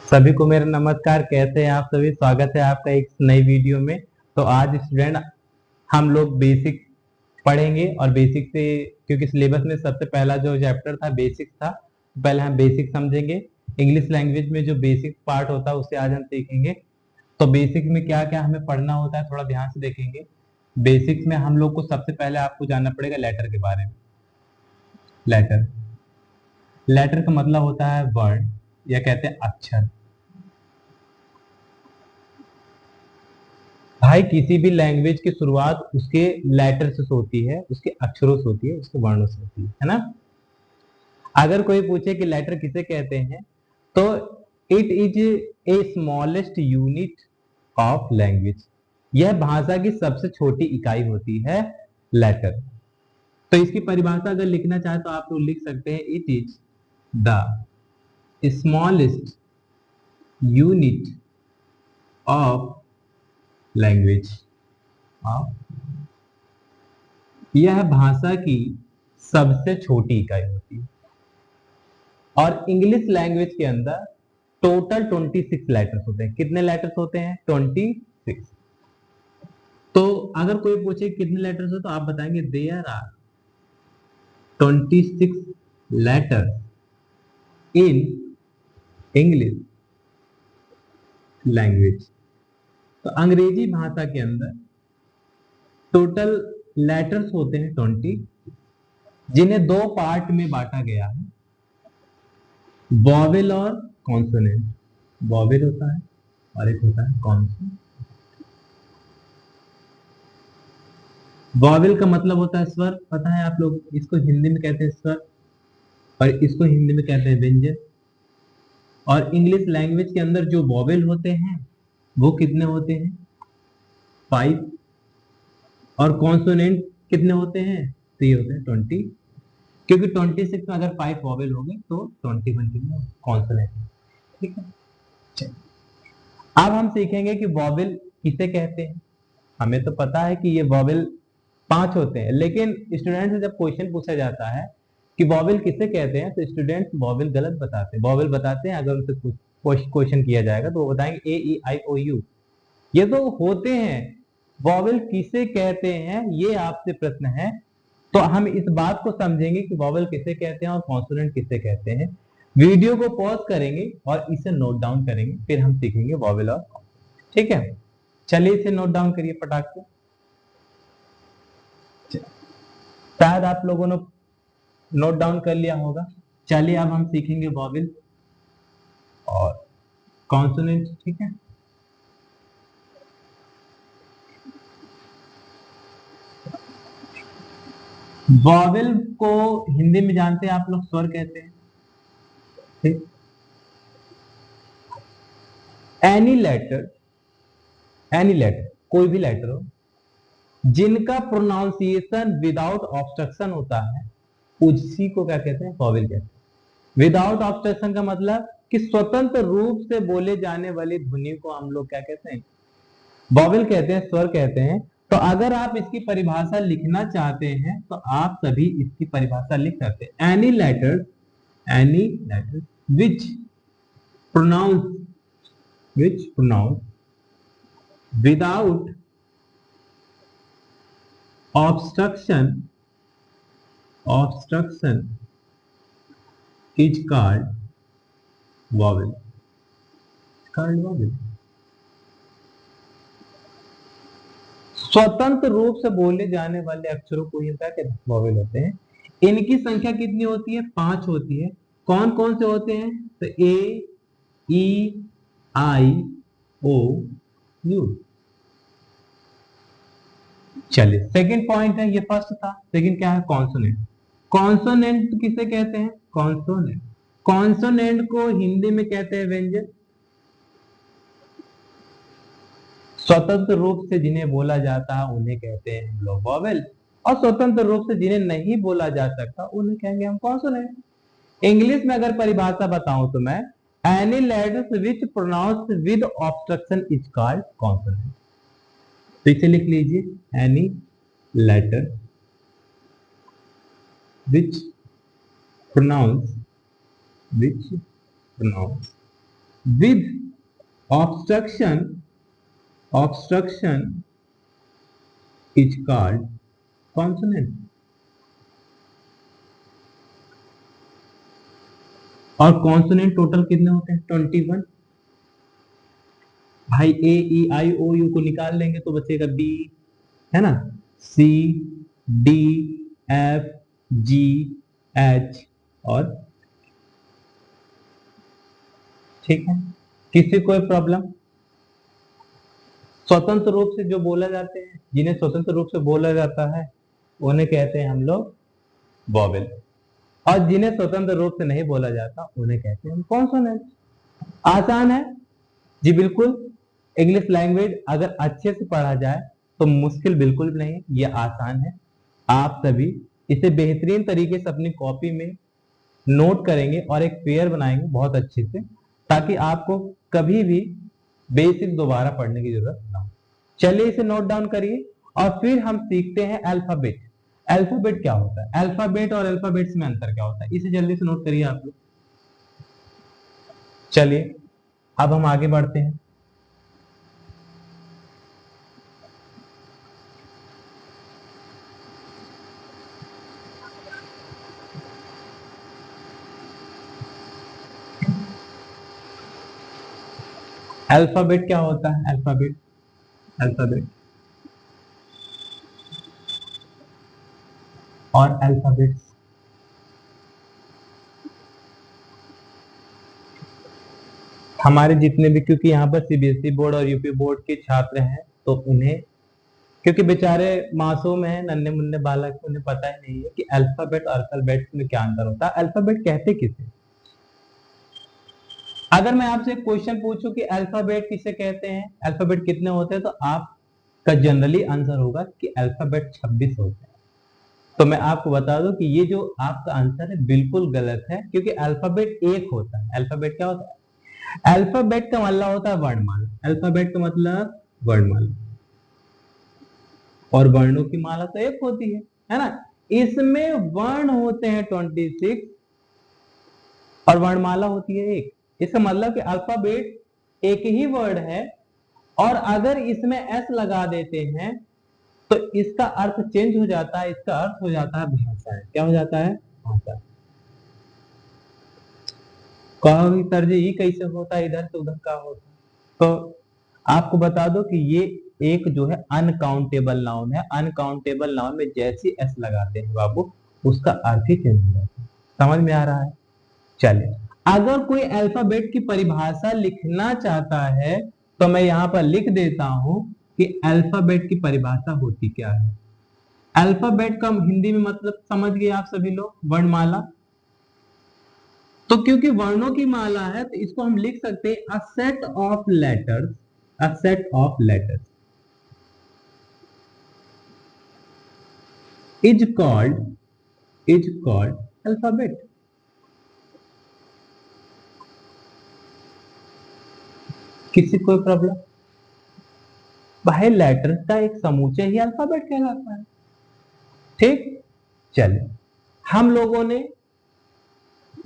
सभी को मेरा नमस्कार। कैसे हैं आप सभी? स्वागत है आपका एक नई वीडियो में। तो आज स्टूडेंट हम लोग बेसिक पढ़ेंगे और बेसिक से, क्योंकि सिलेबस में सबसे पहला जो चैप्टर था बेसिक था, पहले हम बेसिक समझेंगे। इंग्लिश लैंग्वेज में जो बेसिक पार्ट होता है उससे आज हम सीखेंगे। तो बेसिक में क्या क्या हमें पढ़ना होता है थोड़ा ध्यान से देखेंगे। बेसिक्स में हम लोग को सबसे पहले आपको जानना पड़ेगा लेटर के बारे में। लेटर लेटर का मतलब होता है वर्ड, या कहते हैं अक्षर। भाई किसी भी लैंग्वेज की शुरुआत उसके लेटर से होती है, उसके अक्षरों से होती है, उसके वर्णों से होती है ना। अगर कोई पूछे कि लेटर किसे कहते हैं, तो it is a smallest unit of language. यह भाषा की सबसे छोटी इकाई होती है लेटर। तो इसकी परिभाषा अगर लिखना चाहे तो आप लोग लिख सकते हैं, it is the smallest unit of language. यह भाषा की सबसे छोटी इकाई होती है। और इंग्लिश लैंग्वेज के अंदर टोटल 26 लेटर्स होते हैं। कितने लेटर्स होते हैं? 26। तो अगर कोई पूछे कितने लेटर्स हो, तो आप बताएंगे there are 26 letters in English language. तो अंग्रेजी भाषा के अंदर टोटल लेटर्स होते हैं 20, जिन्हें दो पार्ट में बांटा गया है, वॉवेल और कॉन्सोनेंट। वॉवेल होता है और एक होता है कॉन्सोनेंट। वॉवेल का मतलब होता है स्वर, पता है आप लोग, इसको हिंदी में कहते हैं स्वर और इसको हिंदी में कहते हैं व्यंजन। और इंग्लिश लैंग्वेज के अंदर जो वॉवेल होते हैं वो कितने होते हैं? 5। और कॉन्सोनेंट कितने होते हैं? 3 होते हैं, 20। क्योंकि 26 में अगर 5 वॉवेल हो गए तो 21 कितने कॉन्सोनेंट है। ठीक है, चलिए अब हम सीखेंगे कि वॉवेल किसे कहते हैं। हमें तो पता है कि ये वॉवेल 5 होते हैं, लेकिन स्टूडेंट से जब क्वेश्चन पूछा जाता है कि वॉवेल किसे कहते हैं, तो स्टूडेंट वॉवेल गलत बताते हैं। वॉवेल बताते हैं, अगर उनसे क्वेश्चन किया जाएगा तो वो बताएंगे ए ई आई ओ यू। ये तो होते हैं। वॉवेल किसे कहते हैं ये आपसे प्रश्न है, तो हम इस बात को समझेंगे कि वॉवेल किसे कहते हैं और कॉन्सोनेंट किसे कहते हैं। वीडियो को पॉज करेंगे और इसे नोट डाउन करेंगे, फिर हम सीखेंगे वॉवेल और कॉन्सोनेंट। ठीक है, चलिए इसे नोट डाउन करिए फटाक से। शायद आप लोगों ने नोट डाउन कर लिया होगा। चलिए अब हम सीखेंगे वॉवेल और कॉन्सोनेंट। ठीक है, वॉवेल को हिंदी में जानते हैं आप लोग, स्वर कहते हैं। ठीक, एनी लेटर, एनी लेटर, कोई भी लेटर हो जिनका प्रोनाउंसिएशन विदाउट ऑब्स्ट्रक्शन होता है, उसी को क्या कहते हैं? वॉवेल कहते हैं। विदाउट ऑब्स्ट्रक्शन का मतलब कि स्वतंत्र रूप से बोले जाने वाली ध्वनि को हम लोग क्या कहते हैं? वॉवेल कहते हैं, स्वर कहते हैं। तो अगर आप इसकी परिभाषा लिखना चाहते हैं तो आप सभी इसकी परिभाषा लिख सकते हैं। Any letter which pronounce without obstruction is called vowel. स्वतंत्र रूप से बोले जाने वाले अक्षरों को ये क्या कहते हैं? वॉवेल होते हैं। इनकी संख्या कितनी होती है? 5 होती है। कौन कौन से होते हैं? तो ए ई आई ओ यू। चलिए सेकंड पॉइंट है, ये फर्स्ट था। सेकंड क्या है? कॉन्सोनेंट। कॉन्सोनेंट किसे कहते हैं? कॉन्सोनेंट, कॉन्सोनेंट को हिंदी में कहते हैं व्यंजन। स्वतंत्र रूप से जिन्हें बोला जाता है उन्हें कहते हैं हम लोग वॉवेल, और स्वतंत्र रूप से जिन्हें नहीं बोला जा सकता उन्हें कहेंगे हम कॉन्सोनेंट। इंग्लिश में अगर परिभाषा बताऊं तो मैं, any letters which pronounce with obstruction is called consonant. तो इसे लिख लीजिए, any letter which pronounce with obstruction is called consonant। और कॉन्सोनेंट टोटल कितने होते हैं? 21। भाई ए ई आई ओ यू को निकाल लेंगे तो बचेगा बी, है ना, C D F G H और, ठीक है। किसी कोई प्रॉब्लम? स्वतंत्र रूप से जो बोला जाते हैं, जिन्हें स्वतंत्र रूप से बोला जाता है उन्हें कहते हैं हम लोग वॉवेल, और जिन्हें स्वतंत्र रूप से नहीं बोला जाता उन्हें कहते हैं कॉन्सोनेंट। आसान है जी, बिल्कुल। इंग्लिश लैंग्वेज अगर अच्छे से पढ़ा जाए तो मुश्किल बिल्कुल भी नहीं, ये आसान है। आप सभी इसे बेहतरीन तरीके से अपनी कॉपी में नोट करेंगे और एक पेयर बनाएंगे बहुत अच्छे से, ताकि आपको कभी भी बेसिक दोबारा पढ़ने की जरूरत ना हो। चलिए इसे नोट डाउन करिए और फिर हम सीखते हैं अल्फाबेट। अल्फाबेट क्या होता है, अल्फाबेट और अल्फाबेट्स में अंतर क्या होता है, इसे जल्दी से नोट करिए आप लोग। चलिए अब हम आगे बढ़ते हैं। अल्फाबेट क्या होता है? अल्फाबेट, अल्फाबेट और अल्फाबेट्स, हमारे जितने भी, क्योंकि यहाँ पर सीबीएसई बोर्ड और यूपी बोर्ड के छात्र हैं तो उन्हें, क्योंकि बेचारे मासूम हैं, नन्हे मुन्ने बालक, उन्हें पता ही नहीं है कि अल्फाबेट और अल्फाबेट में क्या अंतर होता है। अल्फाबेट कहते किसे? अगर मैं आपसे एक क्वेश्चन पूछूं कि अल्फाबेट किसे कहते हैं, अल्फाबेट कितने होते हैं, तो आपका जनरली आंसर होगा कि अल्फाबेट 26 होते हैं। तो मैं आपको बता दूं कि ये जो आपका आंसर है बिल्कुल गलत है, क्योंकि अल्फाबेट एक होता है। अल्फाबेट क्या होता है? अल्फाबेट का मतलब होता है वर्णमाला। अल्फाबेट का मतलब वर्णमाला, और वर्णों की माला तो एक होती है ना। इसमें वर्ण होते हैं 26 और वर्णमाला होती है एक। इसका मतलब कि अल्फाबेट एक ही वर्ड है, और अगर इसमें एस लगा देते हैं तो इसका अर्थ चेंज हो जाता है, इसका अर्थ हो जाता है भाषा। क्या हो जाता है? भाषा। कहोगे सर जी ये कैसे होता है, इधर से उधर का होता है? तो आपको बता दो कि ये एक जो है अनकाउंटेबल नाउन है। अनकाउंटेबल नाउन में जैसी एस लगाते हैं बाबू, उसका अर्थ ही चेंज हो जाता है। समझ में आ रहा है? चलिए, अगर कोई अल्फाबेट की परिभाषा लिखना चाहता है तो मैं यहां पर लिख देता हूं कि अल्फाबेट की परिभाषा होती क्या है। अल्फाबेट का हिंदी में मतलब समझ गए आप सभी लोग? वर्णमाला। तो क्योंकि वर्णों की माला है तो इसको हम लिख सकते हैं a set of letters, a set of letters is called alphabet. किसी कोई प्रॉब्लम? भाई लेटर्स का एक समूचा ही अल्फाबेट कहलाता है। ठीक, चलिए हम लोगों ने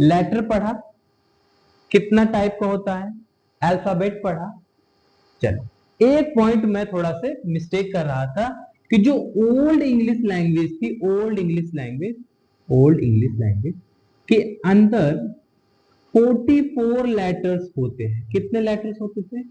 लेटर पढ़ा, कितना टाइप का होता है, अल्फाबेट पढ़ा। चलो एक पॉइंट मैं थोड़ा से मिस्टेक कर रहा था कि जो ओल्ड इंग्लिश लैंग्वेज थी, ओल्ड इंग्लिश लैंग्वेज के अंदर 44 लेटर्स होते हैं। कितने लेटर्स होते थे?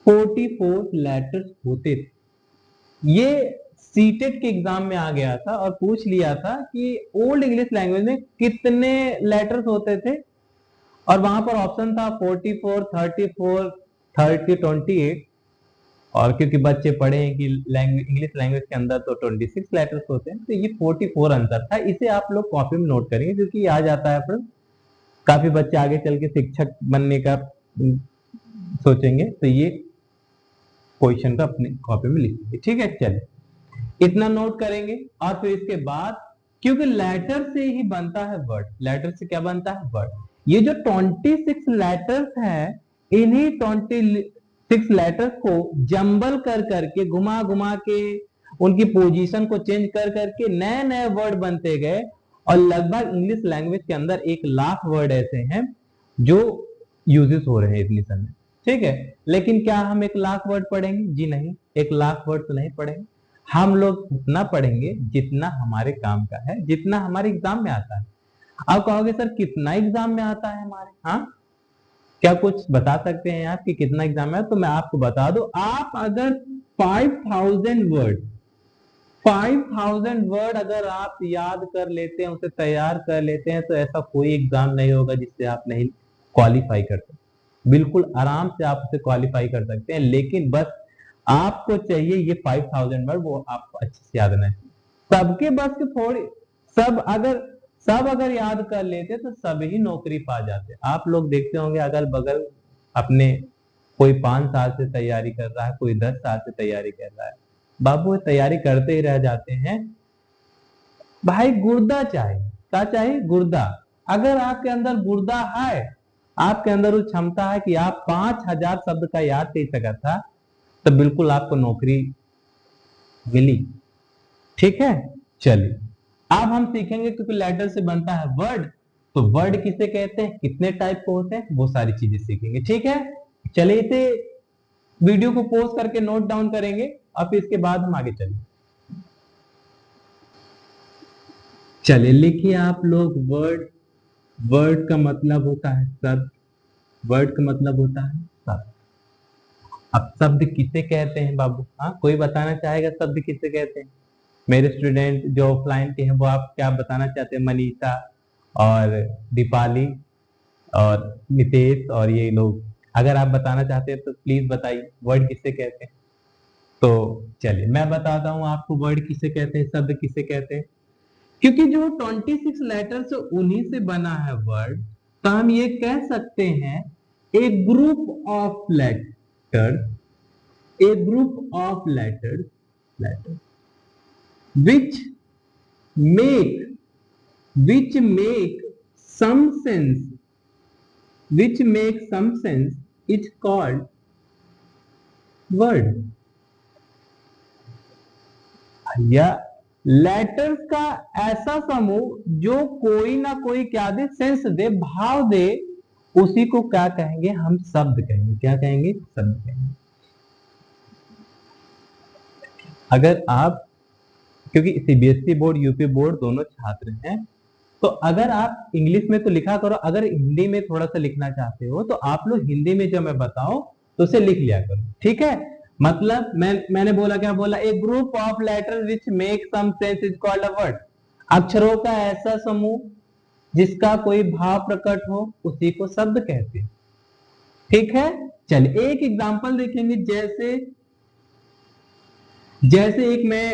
44 लेटर्स होते थे। ये सीटेट के एग्जाम में आ गया था और पूछ लिया था कि ओल्ड इंग्लिश लैंग्वेज में कितने लेटर्स होते थे, और वहां पर ऑप्शन था 44, 34, 30, 28। और क्योंकि बच्चे पढ़े हैं कि इंग्लिश लैंग्वेज के अंदर तो 26 लेटर्स होते हैं, तो ये 44 आंसर था। इसे आप लोग कॉपी में नोट करेंगे क्योंकि आ जाता है, पर काफी बच्चे आगे चल के शिक्षक बनने का सोचेंगे, तो ये क्वेश्चन का अपने कॉपी में लिखेंगे। ठीक है, चलिए इतना नोट करेंगे। और फिर इसके बाद, क्योंकि लेटर से ही बनता है वर्ड, लेटर से क्या बनता है? वर्ड। ये जो 26 लेटर्स है, इन्हीं 26 लेटर्स को जंबल कर करके, घुमा घुमा के, उनकी पोजीशन को चेंज कर करके नए नए वर्ड बनते गए। और लगभग इंग्लिश लैंग्वेज के अंदर 1 लाख वर्ड ऐसे हैं जो यूजेस हो रहे हैं इतनी समय, ठीक है। लेकिन क्या हम 1 लाख वर्ड पढ़ेंगे? जी नहीं, 1 लाख वर्ड तो नहीं पढ़ेंगे। हम लोग उतना पढ़ेंगे जितना हमारे काम का है, जितना हमारे एग्जाम में आता है। आप कहोगे सर कितना एग्जाम में आता है हमारे, हाँ क्या कुछ बता सकते हैं आप कि कितना एग्जाम में है? तो मैं आपको बता दूं, आप अगर 5000 वर्ड 5000 वर्ड अगर आप याद कर लेते हैं, उसे तैयार कर लेते हैं, तो ऐसा कोई एग्जाम नहीं होगा जिससे आप नहीं क्वालिफाई कर सकते। बिल्कुल आराम से आप उसे क्वालिफाई कर सकते हैं, लेकिन बस आपको चाहिए ये 5000 वर्ड, वो आपको अच्छे से याद रहना चाहिए। सबके बस के थोड़ी, सब अगर याद कर लेते तो सभी नौकरी पा जाते। आप लोग देखते होंगे अगल बगल अपने, कोई 5 साल से तैयारी कर रहा है, कोई 10 साल से तैयारी कर रहा है, बाबू तैयारी करते ही रह जाते हैं। भाई गुर्दा चाहिए, क्या चाहिए? गुर्दा। अगर आपके अंदर गुर्दा है, आपके अंदर वो क्षमता है कि आप 5000 शब्द का याद कर सका था, तो बिल्कुल आपको नौकरी मिली, ठीक है। चलिए अब हम सीखेंगे, क्योंकि लेटर से बनता है वर्ड, तो वर्ड किसे कहते हैं, कितने टाइप के होते हैं, वो सारी चीजें सीखेंगे, ठीक है। चलिए इसे वीडियो को पॉज करके नोट डाउन करेंगे, और फिर इसके बाद हम आगे चलेंगे। चलिए लिखिए आप लोग वर्ड। वर्ड का मतलब होता है शब्द। वर्ड का मतलब होता है शब्द। अब शब्द किसे कहते हैं बाबू, हाँ कोई बताना चाहेगा शब्द किसे कहते हैं? मेरे स्टूडेंट जो ऑफलाइन के हैं, वो आप क्या बताना चाहते हैं? मनीषा और दीपाली और नितेश और ये लोग, अगर आप बताना चाहते हैं तो प्लीज बताइए वर्ड किसे कहते हैं। तो चलिए मैं बताता हूँ आपको वर्ड किसे कहते हैं, शब्द किसे कहते हैं। क्योंकि जो 26 लेटर से उन्हीं से बना है वर्ड, तो हम ये कह सकते हैं a group of letter, a group of letter which make which make some sense, which make some sense is called word। या लेटर्स का ऐसा समूह जो कोई ना कोई क्या दे, सेंस दे, भाव दे, उसी को क्या कहेंगे? हम शब्द कहेंगे। क्या कहेंगे? शब्द कहेंगे। अगर आप, क्योंकि सीबीएसई बोर्ड यूपी बोर्ड दोनों छात्र हैं, तो अगर आप इंग्लिश में तो लिखा करो, अगर हिंदी में थोड़ा सा लिखना चाहते हो तो आप लोग हिंदी में जो मैं बताऊं तो उसे लिख लिया करो, ठीक है। मतलब मैंने बोला, क्या बोला? A group of letter which make some sense is called a word. अक्षरों का ऐसा समूह जिसका कोई भाव प्रकट हो, उसी को शब्द कहते हैं, ठीक है। चलिए एक एग्जांपल देखेंगे, जैसे जैसे एक मैं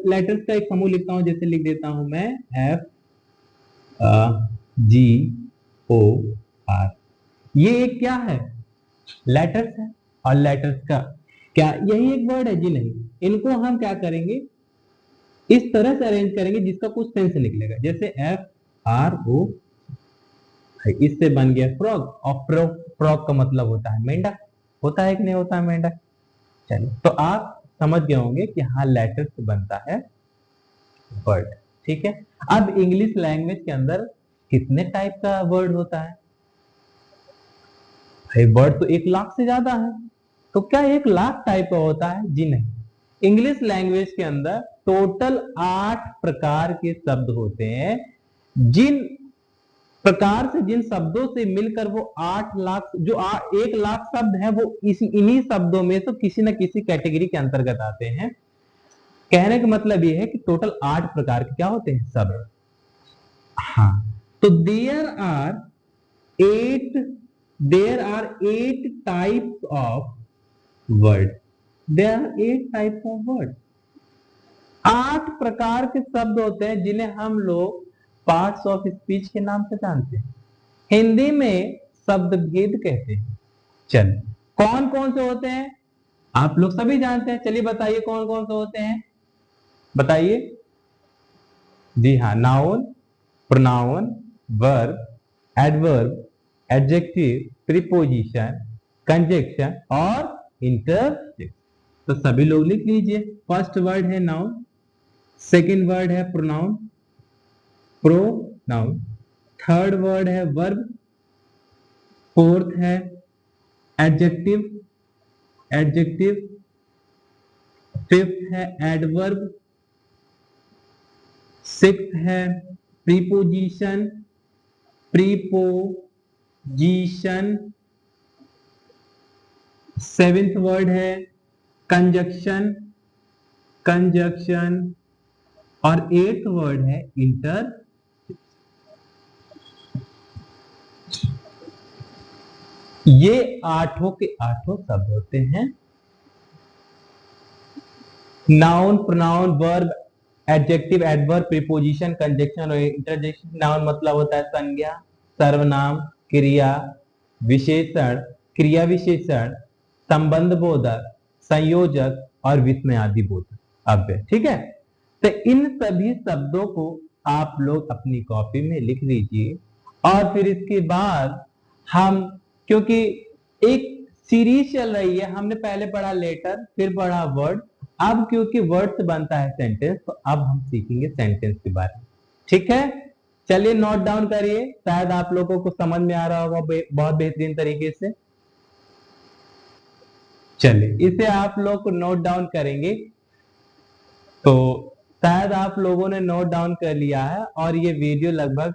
लेटर्स का एक समूह लिखता हूं, जैसे लिख देता हूं मैं GOR। ये एक क्या है? लेटर्स है। और लेटर्स का क्या यही एक वर्ड है? जी नहीं, इनको हम क्या करेंगे, इस तरह से अरेंज करेंगे जिसका कुछ सेंस निकलेगा। जैसे FRO, इससे बन गया फ्रॉग, और फ्रॉग का मतलब होता है मेंढक। होता है कि नहीं होता है मेंढक? चलिए तो आप समझ गए होंगे कि हाँ लेटर से बनता है वर्ड, ठीक है। अब इंग्लिश लैंग्वेज के अंदर कितने टाइप का वर्ड होता है? भाई वर्ड तो 1 लाख से ज्यादा है, तो क्या 1 लाख टाइप का होता है? जी नहीं। इंग्लिश लैंग्वेज के अंदर टोटल 8 प्रकार के शब्द होते हैं। जिन प्रकार से, जिन शब्दों से मिलकर वो 8 लाख, जो 1 लाख शब्द है, वो इन्हीं शब्दों में तो किसी न किसी कैटेगरी के अंतर्गत आते हैं। कहने का मतलब ये है कि टोटल 8 प्रकार के क्या होते हैं? शब्द। हाँ, तो eight there are 8 types of word. There are 8 types of word. 8 प्रकार के शब्द होते हैं जिन्हें हम लोग पार्ट्स ऑफ स्पीच के नाम से जानते हैं। हिंदी में शब्द भेद कहते हैं। चलिए कौन कौन से होते हैं? आप लोग सभी जानते हैं, चलिए बताइए कौन कौन से होते हैं, बताइए। जी हाँ, noun, pronoun, verb, adverb, adjective, preposition, conjunction और इंटरजेक्शन। तो सभी लोग लिख लीजिए। फर्स्ट वर्ड है नाउन, सेकंड वर्ड है प्रोनाउन, थर्ड वर्ड है वर्ब, फोर्थ है एडजेक्टिव, एडजेक्टिव। फिफ्थ है एडवर्ब। सिक्स्थ है प्रीपोजिशन, प्रीपोजिशन। सेवेंथ वर्ड है कंजक्शन, कंजक्शन। और एट्थ वर्ड है इंटर। ये आठों के आठों शब्द होते हैं noun, pronoun, verb, adjective, adverb, preposition, conjunction और इंटरजेक्शन। नाउन मतलब होता है संज्ञा, सर्वनाम, क्रिया विशेषण, क्रिया विशेषण, संबंध बोधक, संयोजक और विस्मयादि बोधक अव्यय। ठीक है, तो इन सभी शब्दों को आप लोग अपनी कॉपी में लिख लीजिए। और फिर इसके बाद हम, क्योंकि एक सीरीज चल रही है, हमने पहले पढ़ा लेटर, फिर पढ़ा वर्ड, अब क्योंकि वर्ड से बनता है सेंटेंस, तो अब हम सीखेंगे सेंटेंस के बारे में। ठीक है, चलिए नोट डाउन करिए, शायद आप लोगों को समझ में आ रहा होगा बहुत बेहतरीन तरीके से। चलिए इसे आप लोग को नोट डाउन करेंगे, तो शायद आप लोगों ने नोट डाउन कर लिया है और ये वीडियो लगभग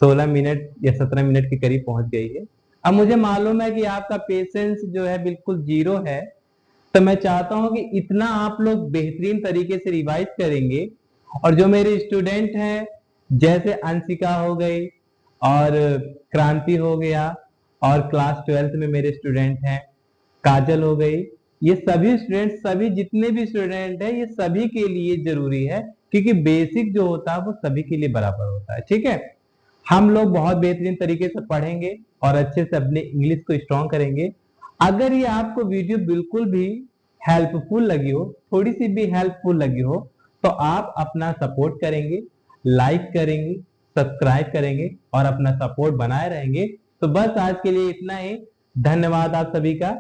16 मिनट या 17 मिनट के करीब पहुंच गई है। अब मुझे मालूम है कि आपका पेशेंस जो है बिल्कुल जीरो है, तो मैं चाहता हूं कि इतना आप लोग बेहतरीन तरीके से रिवाइज करेंगे। और जो मेरे स्टूडेंट हैं, जैसे अंशिका हो गई और क्रांति हो गया, और क्लास 12th में मेरे स्टूडेंट हैं काजल हो गई, ये सभी स्टूडेंट, सभी जितने भी स्टूडेंट हैं, ये सभी के लिए जरूरी है, क्योंकि बेसिक जो होता है वो सभी के लिए बराबर होता है। ठीक है, हम लोग बहुत बेहतरीन तरीके से पढ़ेंगे और अच्छे से अपने इंग्लिश को स्ट्रॉन्ग करेंगे। अगर ये आपको वीडियो बिल्कुल भी हेल्पफुल लगी हो, थोड़ी सी भी हेल्पफुल लगी हो, तो आप अपना सपोर्ट करेंगे, लाइक करेंगे, सब्सक्राइब करेंगे और अपना सपोर्ट बनाए रहेंगे। तो बस आज के लिए इतना ही। धन्यवाद आप सभी का।